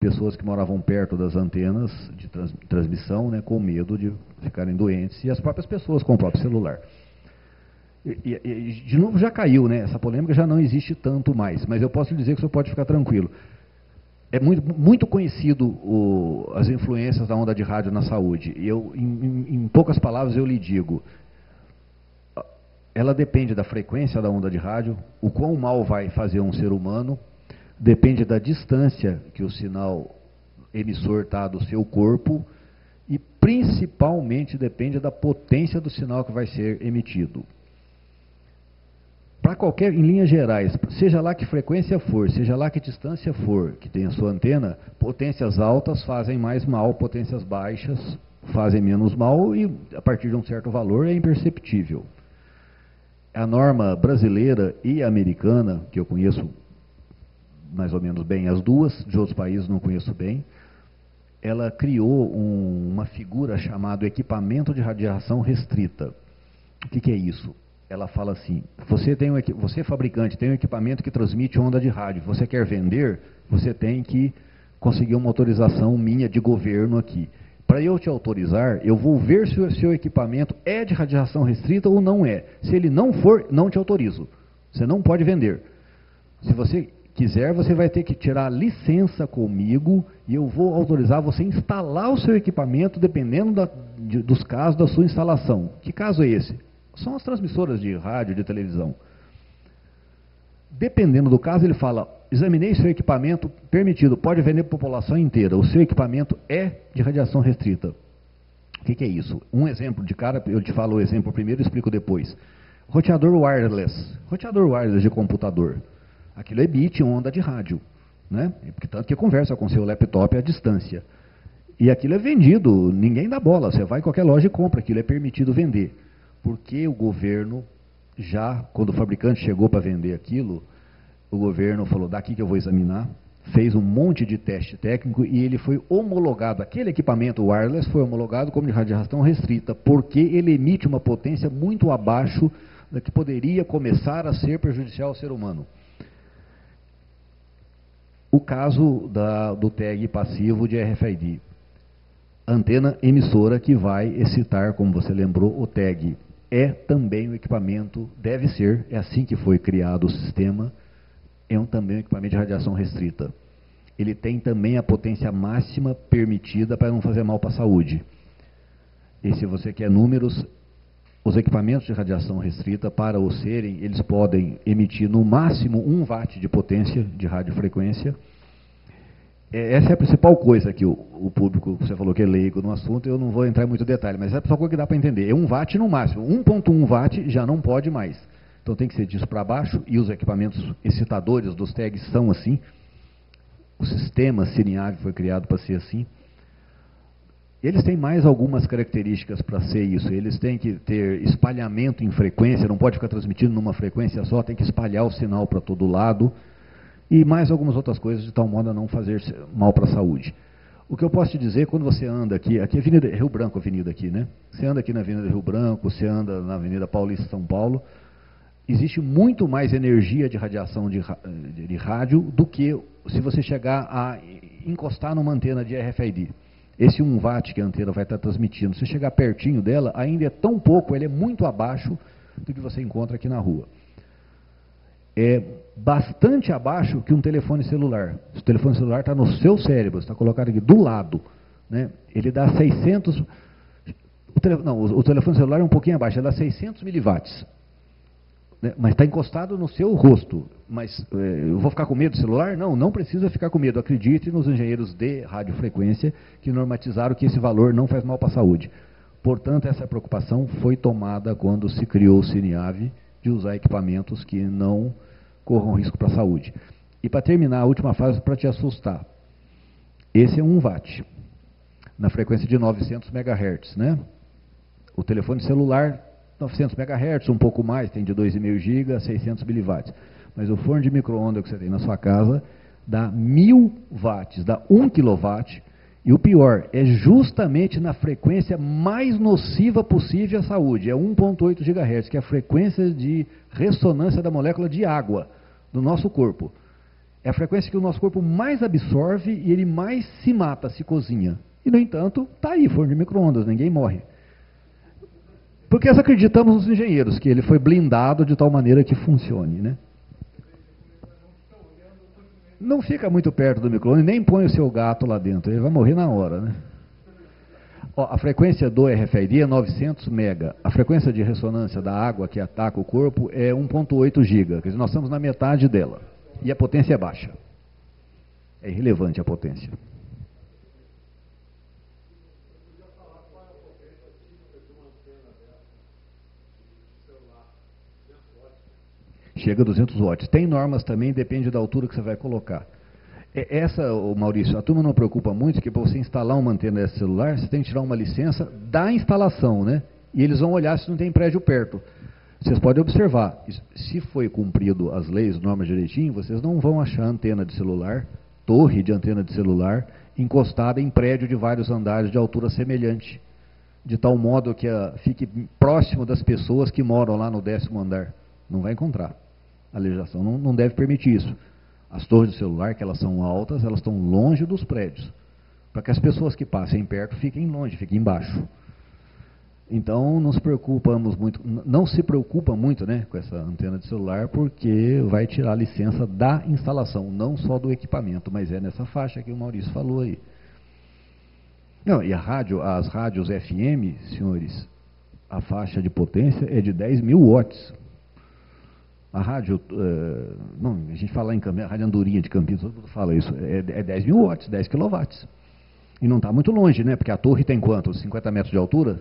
pessoas que moravam perto das antenas de transmissão, né, com medo de ficarem doentes, e as próprias pessoas com o próprio celular. De novo já caiu, né? Essa polêmica já não existe tanto mais, mas eu posso lhe dizer que o senhor pode ficar tranquilo. É muito conhecido as influências da onda de rádio na saúde. E em poucas palavras eu lhe digo, ela depende da frequência da onda de rádio, o quão mal vai fazer um ser humano, depende da distância que o sinal emissor está do seu corpo e principalmente depende da potência do sinal que vai ser emitido. Para qualquer, em linhas gerais, seja lá que frequência for, seja lá que distância for, que tem a sua antena, potências altas fazem mais mal, potências baixas fazem menos mal e a partir de um certo valor é imperceptível. A norma brasileira e americana, que eu conheço mais ou menos bem as duas, de outros países não conheço bem, ela criou uma figura chamada equipamento de radiação restrita. O que é isso? Ela fala assim, você fabricante tem um equipamento que transmite onda de rádio, você quer vender, você tem que conseguir uma autorização minha de governo aqui. Para eu te autorizar, eu vou ver se o seu equipamento é de radiação restrita ou não é. Se ele não for, não te autorizo. Você não pode vender. Se você quiser, você vai ter que tirar licença comigo e eu vou autorizar você instalar o seu equipamento dependendo dos casos da sua instalação. Que caso é esse? São as transmissoras de rádio, de televisão. Dependendo do caso, ele fala, examinei seu equipamento permitido, pode vender para a população inteira. O seu equipamento é de radiação restrita. O que é isso? Um exemplo de cara, eu te falo o exemplo primeiro e explico depois. Roteador wireless de computador. Aquilo emite onda de rádio, né? Tanto que conversa com seu laptop à distância. E aquilo é vendido, ninguém dá bola, você vai em qualquer loja e compra, aquilo é permitido vender. Porque o governo, já quando o fabricante chegou para vender aquilo, o governo falou, daqui que eu vou examinar, fez um monte de teste técnico e ele foi homologado, aquele equipamento wireless foi homologado como de radiação restrita, porque ele emite uma potência muito abaixo da que poderia começar a ser prejudicial ao ser humano. O caso do tag passivo de RFID. Antena emissora que vai excitar, como você lembrou, o tag. É também um equipamento, deve ser, é assim que foi criado o sistema, também um equipamento de radiação restrita. Ele tem também a potência máxima permitida para não fazer mal para a saúde. E se você quer números, os equipamentos de radiação restrita, para o serem, eles podem emitir no máximo 1 watt de potência de radiofrequência. Essa é a principal coisa que o público, você falou que é leigo no assunto, eu não vou entrar em muito detalhe, mas essa é a principal coisa que dá para entender. É 1 watt no máximo, 1.1 watt já não pode mais. Então tem que ser disso para baixo, e os equipamentos excitadores dos tags são assim. O sistema Siriave foi criado para ser assim. Eles têm mais algumas características para ser isso. Eles têm que ter espalhamento em frequência, não pode ficar transmitindo numa frequência só, tem que espalhar o sinal para todo lado. E mais algumas outras coisas de tal modo a não fazer mal para a saúde. O que eu posso te dizer, quando você anda aqui é Avenida Rio Branco, avenida aqui, né? Você anda aqui na Avenida Rio Branco, você anda na Avenida Paulista, São Paulo, existe muito mais energia de radiação de rádio do que se você chegar a encostar numa antena de RFID. Esse 1 watt que a antena vai estar transmitindo, se chegar pertinho dela, ainda é tão pouco, ele é muito abaixo do que você encontra aqui na rua. É bastante abaixo que um telefone celular. O telefone celular está no seu cérebro, está colocado aqui do lado, né? Ele dá 600... o telefone celular é um pouquinho abaixo, ele dá 600 miliwatts. Né? Mas está encostado no seu rosto. Mas eu vou ficar com medo do celular? Não, não precisa ficar com medo. Acredite nos engenheiros de radiofrequência que normatizaram que esse valor não faz mal para a saúde. Portanto, essa preocupação foi tomada quando se criou o Siriave, de usar equipamentos que não corram risco para a saúde. E para terminar, a última fase para te assustar. Esse é 1 watt, na frequência de 900 MHz, né? O telefone celular, 900 MHz, um pouco mais, tem de 2,5 GB a 600 miliwatts. Mas o forno de micro-ondas que você tem na sua casa dá 1000 watts, dá 1 kW, e o pior, é justamente na frequência mais nociva possível à saúde, é 1,8 GHz, que é a frequência de ressonância da molécula de água do nosso corpo. É a frequência que o nosso corpo mais absorve e ele mais se mata, se cozinha. E, no entanto, está aí, forno de micro-ondas, ninguém morre. Porque nós acreditamos nos engenheiros, que ele foi blindado de tal maneira que funcione, né? Não fica muito perto do micro-ondas, nem põe o seu gato lá dentro, ele vai morrer na hora, né? Ó, a frequência do RFID é 900 mega. A frequência de ressonância da água que ataca o corpo é 1.8 giga. Quer dizer, nós estamos na metade dela. E a potência é baixa. É irrelevante a potência. Chega a 200 watts. Tem normas também, depende da altura que você vai colocar. Essa, Maurício, a turma não preocupa muito, que para você instalar uma antena desse celular, você tem que tirar uma licença da instalação, né? E eles vão olhar se não tem prédio perto. Vocês podem observar, se foi cumprido as leis, normas direitinho, vocês não vão achar antena de celular, torre de antena de celular, encostada em prédio de vários andares de altura semelhante, de tal modo que fique próximo das pessoas que moram lá no 10º andar. Não vai encontrar. A legislação não deve permitir isso. As torres de celular, que elas são altas, elas estão longe dos prédios, para que as pessoas que passem perto fiquem longe, fiquem embaixo. Então, não se preocupa muito, né, com essa antena de celular, porque vai tirar a licença da instalação, não só do equipamento, mas é nessa faixa que o Maurício falou aí. Não, e as rádios FM, senhores, a faixa de potência é de 10.000 watts. A rádio, a gente fala em Campinas, a rádio Andorinha de Campinas, todo mundo fala isso, é 10.000 watts, 10 quilowatts. E não está muito longe, né? Porque a torre tem quanto? 50 metros de altura?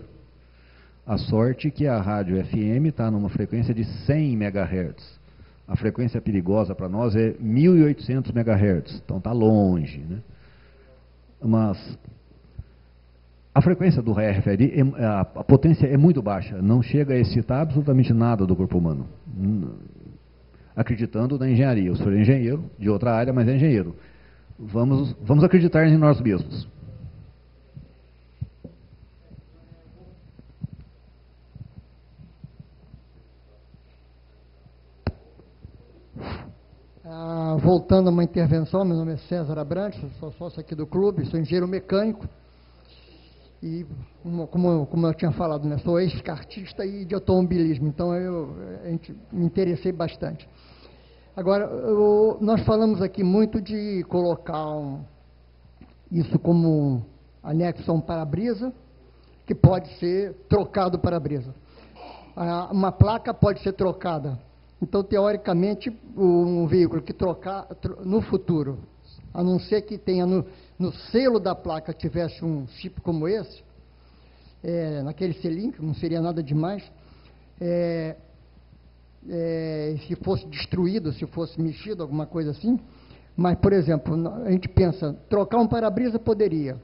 A sorte que a rádio FM está numa frequência de 100 MHz. A frequência perigosa para nós é 1.800 MHz, então está longe, né? Mas a frequência do RFID, a potência é muito baixa, não chega a excitar absolutamente nada do corpo humano. Acreditando na engenharia. Eu sou engenheiro de outra área, mas é engenheiro. Vamos acreditar em nós mesmos. Voltando a uma intervenção, meu nome é César Abrantes, sou sócio aqui do clube, sou engenheiro mecânico. E, como eu tinha falado, né, sou ex-kartista e de automobilismo, então me interessei bastante. Agora, nós falamos aqui muito de colocar isso como anexo a um para-brisa, que pode ser trocado o para-brisa. Uma placa pode ser trocada. Então, teoricamente, um veículo que trocar no futuro, a não ser que tenha no selo da placa tivesse um chip como esse, naquele selinho, que não seria nada demais, se fosse destruído, se fosse mexido, alguma coisa assim. Mas, por exemplo, a gente pensa, trocar um para-brisa poderia.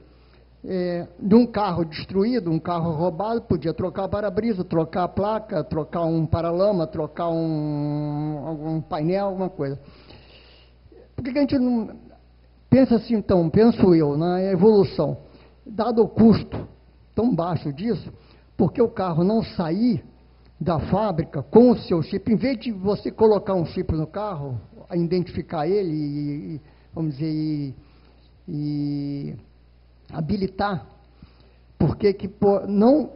De um carro destruído, um carro roubado, podia trocar o para-brisa, trocar a placa, trocar um paralama, trocar algum painel, alguma coisa. Por que a gente não pensa assim, então, penso eu, na evolução, dado o custo tão baixo disso, porque o carro não sair da fábrica com o seu chip, em vez de você colocar um chip no carro, identificar ele vamos dizer, e habilitar, porque não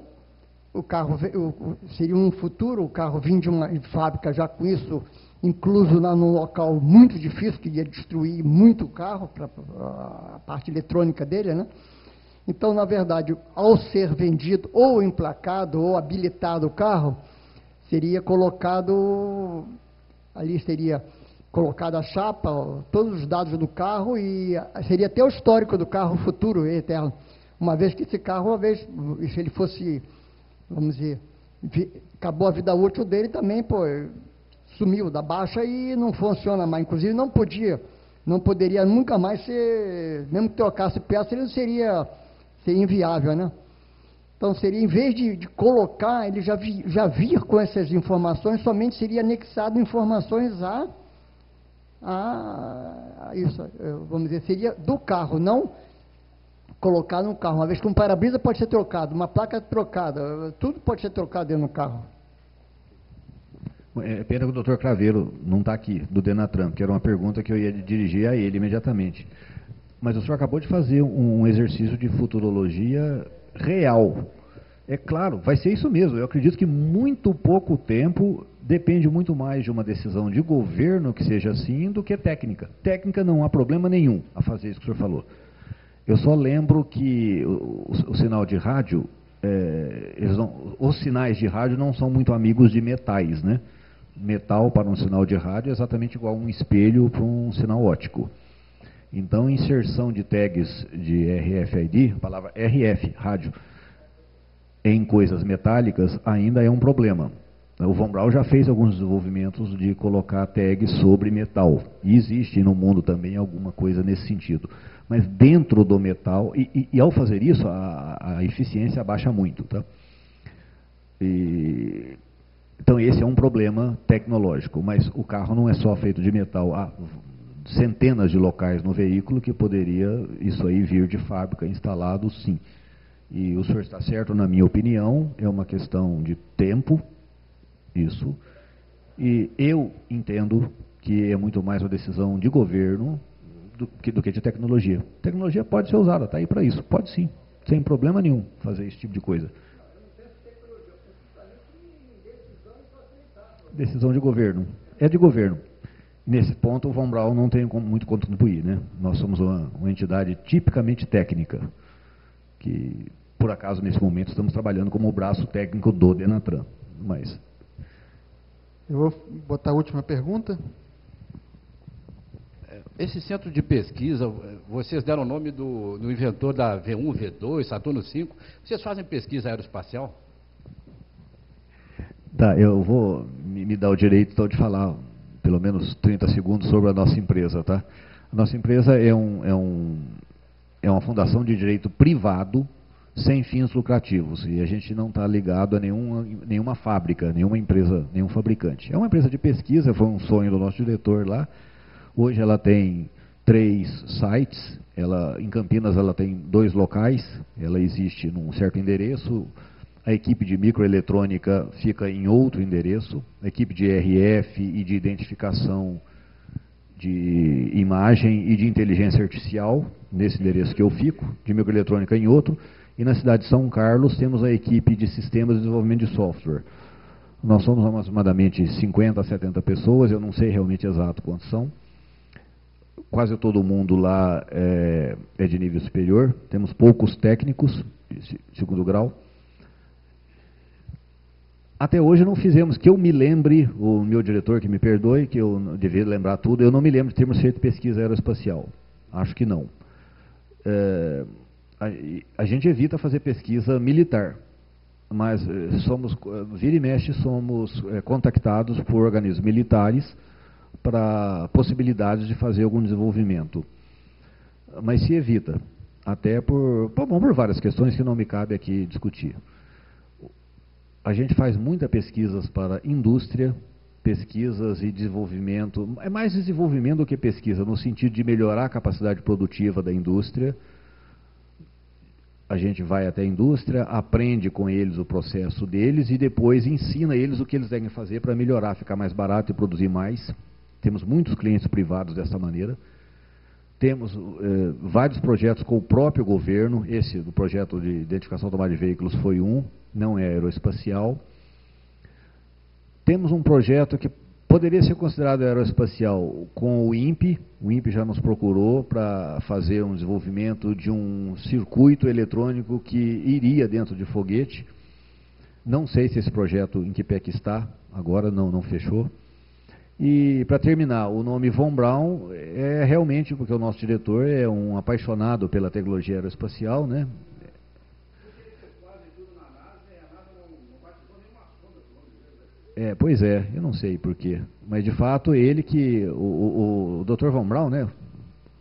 o carro seria um futuro, o carro vir de uma fábrica já com isso incluso num local muito difícil, que ia destruir muito o carro, a parte eletrônica dele, né? Então, na verdade, ao ser vendido ou emplacado ou habilitado o carro, seria colocado, ali seria colocada a chapa, todos os dados do carro e seria até o histórico do carro futuro e eterno. Uma vez que esse carro, se ele fosse, vamos dizer, acabou a vida útil dele também, sumiu da baixa e não funciona mais. Inclusive não poderia nunca mais ser, mesmo que trocasse peça, ele seria inviável, né? Então seria, em vez de colocar, ele já vir com essas informações, somente seria anexado informações isso, vamos dizer, seria do carro, não colocar no carro. Uma vez que um para-brisa pode ser trocado, uma placa trocada, tudo pode ser trocado dentro do carro. É pena que o doutor Craveiro não está aqui, do Denatran, que era uma pergunta que eu ia dirigir a ele imediatamente. Mas o senhor acabou de fazer um exercício de futurologia real. É claro, vai ser isso mesmo. Eu acredito que muito pouco tempo depende muito mais de uma decisão de governo que seja assim do que técnica. Técnica não há problema nenhum a fazer isso que o senhor falou. Eu só lembro que o sinal de rádio, os sinais de rádio não são muito amigos de metais, né? Metal para um sinal de rádio é exatamente igual a um espelho para um sinal óptico. Então, inserção de tags de RFID, a palavra RF, rádio, em coisas metálicas ainda é um problema. O Von Braun já fez alguns desenvolvimentos de colocar tags sobre metal. E existe no mundo também alguma coisa nesse sentido. Mas dentro do metal, e ao fazer isso, a eficiência abaixa muito. Tá? Então esse é um problema tecnológico. Mas o carro não é só feito de metal. Há centenas de locais no veículo que poderia isso aí vir de fábrica instalado, sim. E o senhor está certo, na minha opinião, é uma questão de tempo, isso. E eu entendo que é muito mais uma decisão de governo do que de tecnologia. Tecnologia pode ser usada, está aí para isso, pode sim, sem problema nenhum fazer esse tipo de coisa. Decisão de governo, é de governo. Nesse ponto o Von Braun não tem muito contribuir, né? Nós somos uma entidade tipicamente técnica, que por acaso nesse momento estamos trabalhando como o braço técnico do Denatran. Mas eu vou botar a última pergunta. Esse centro de pesquisa, vocês deram o nome do inventor da V1, V2, Saturno V. Vocês fazem pesquisa aeroespacial? Tá, eu vou me dar o direito então de falar pelo menos 30 segundos sobre a nossa empresa, tá? A nossa empresa é uma fundação de direito privado sem fins lucrativos, e a gente não está ligado a nenhuma fábrica, nenhuma empresa, nenhum fabricante. É uma empresa de pesquisa, foi um sonho do nosso diretor lá. Hoje ela tem 3 sites, em Campinas ela tem 2 locais, ela existe num certo endereço, a equipe de microeletrônica fica em outro endereço, a equipe de RF e de identificação de imagem e de inteligência artificial, nesse endereço que eu fico, de microeletrônica em outro, e na cidade de São Carlos temos a equipe de sistemas de desenvolvimento de software. Nós somos aproximadamente 50 a 70 pessoas, eu não sei realmente exato quantos são. Quase todo mundo lá é de nível superior, temos poucos técnicos de segundo grau. Até hoje não fizemos, que eu me lembre, o meu diretor que me perdoe, que eu devia lembrar tudo, eu não me lembro de termos feito pesquisa aeroespacial. Acho que não. A gente evita fazer pesquisa militar, mas vira e mexe, somos contactados por organismos militares para possibilidades de fazer algum desenvolvimento. Mas se evita, até por várias questões que não me cabe aqui discutir. A gente faz muitas pesquisas para indústria, pesquisas e desenvolvimento, é mais desenvolvimento do que pesquisa, no sentido de melhorar a capacidade produtiva da indústria. A gente vai até a indústria, aprende com eles o processo deles e depois ensina eles o que eles devem fazer para melhorar, ficar mais barato e produzir mais. Temos muitos clientes privados dessa maneira. Temos vários projetos com o próprio governo. Esse do projeto de identificação automática de veículos foi não é aeroespacial. Temos um projeto que poderia ser considerado aeroespacial com o INPE. O INPE já nos procurou para fazer um desenvolvimento de um circuito eletrônico que iria dentro de foguete. Não sei se esse projeto em que pé que está, agora não fechou. E, para terminar, o nome Von Braun é realmente porque o nosso diretor é um apaixonado pela tecnologia aeroespacial, né? Pois é, eu não sei porquê, mas de fato ele que, o Dr. Von Braun, né,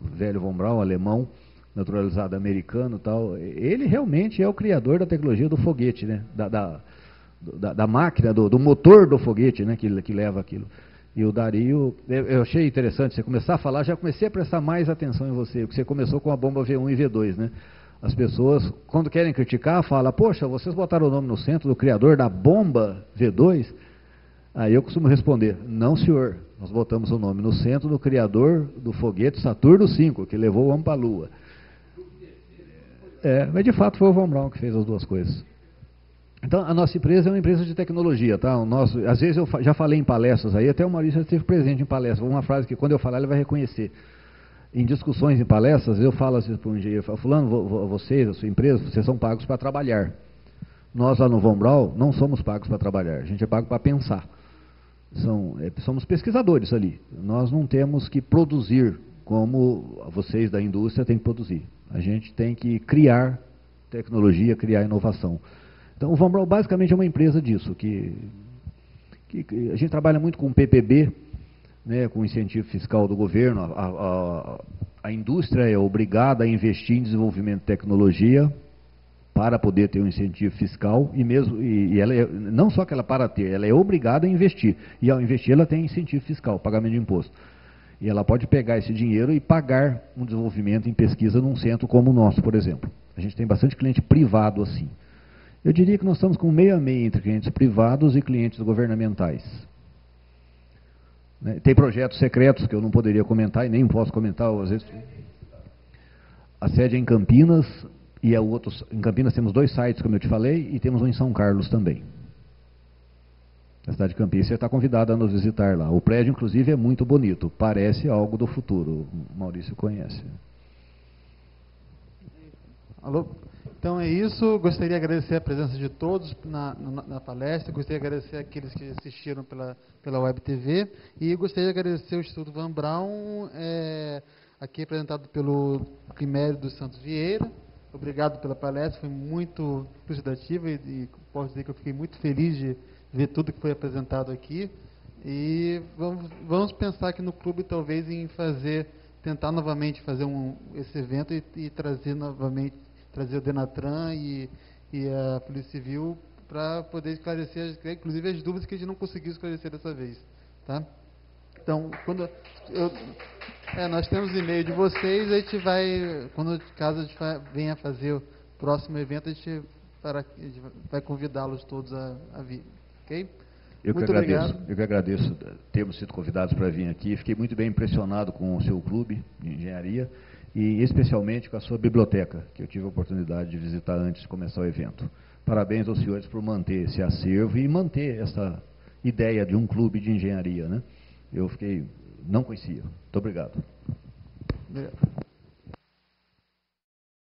o velho Von Braun, alemão, naturalizado americano e tal, ele realmente é o criador da tecnologia do foguete, né, da máquina, do motor do foguete, né, que leva aquilo. E o Dario, eu achei interessante você começar a falar, já comecei a prestar mais atenção em você, porque você começou com a bomba V1 e V2, né? As pessoas, quando querem criticar, falam, poxa, vocês botaram o nome no centro do criador da bomba V2? Aí eu costumo responder, não senhor, nós botamos o nome no centro do criador do foguete Saturno V, que levou o homem para a Lua. Mas de fato foi o Von Braun que fez as duas coisas. Então, a nossa empresa é uma empresa de tecnologia, tá? Às vezes eu já falei em palestras aí, até o Maurício já esteve presente em palestras. Uma frase que quando eu falar ele vai reconhecer. Em discussões, em palestras, eu falo assim para um engenheiro, fulano, vocês, a sua empresa, vocês são pagos para trabalhar. Nós lá no Von Braun não somos pagos para trabalhar, a gente é pago para pensar. Somos pesquisadores ali. Nós não temos que produzir como vocês da indústria têm que produzir. A gente tem que criar tecnologia, criar inovação. Então, o Von Braun basicamente é uma empresa disso, que a gente trabalha muito com PPB, né, com incentivo fiscal do governo. A indústria é obrigada a investir em desenvolvimento de tecnologia para poder ter um incentivo fiscal, e ela não só que ela para ter, ela é obrigada a investir. E ao investir ela tem incentivo fiscal, pagamento de imposto. E ela pode pegar esse dinheiro e pagar um desenvolvimento em pesquisa num centro como o nosso, por exemplo. A gente tem bastante cliente privado assim. Eu diria que nós estamos com meio a meio entre clientes privados e clientes governamentais. Tem projetos secretos que eu não poderia comentar e nem posso comentar. Às vezes. A sede é em Campinas, e em Campinas temos 2 sites, como eu te falei, e temos um em São Carlos também. A cidade de Campinas, você está convidado a nos visitar lá. O prédio, inclusive, é muito bonito, parece algo do futuro. O Maurício conhece. Alô? Então é isso, gostaria de agradecer a presença de todos na palestra, gostaria de agradecer aqueles que assistiram pela Web TV e gostaria de agradecer o Instituto Von Braun, aqui apresentado pelo Climério dos Santos Vieira. Obrigado pela palestra, foi muito elucidativa e posso dizer que eu fiquei muito feliz de ver tudo que foi apresentado aqui. E vamos pensar aqui no clube talvez em tentar novamente fazer esse evento e trazer novamente o Denatran e a Polícia Civil para poder esclarecer, inclusive, as dúvidas que a gente não conseguiu esclarecer dessa vez. Tá? Então, nós temos e-mail de vocês, a gente caso a gente venha fazer o próximo evento, a gente vai convidá-los todos a vir. Ok? Eu que agradeço termos sido convidados para vir aqui. Fiquei muito bem impressionado com o seu clube de engenharia e especialmente com a sua biblioteca, que eu tive a oportunidade de visitar antes de começar o evento. Parabéns aos senhores por manter esse acervo e manter essa ideia de um clube de engenharia, né? Eu não conhecia. Muito obrigado. Obrigado.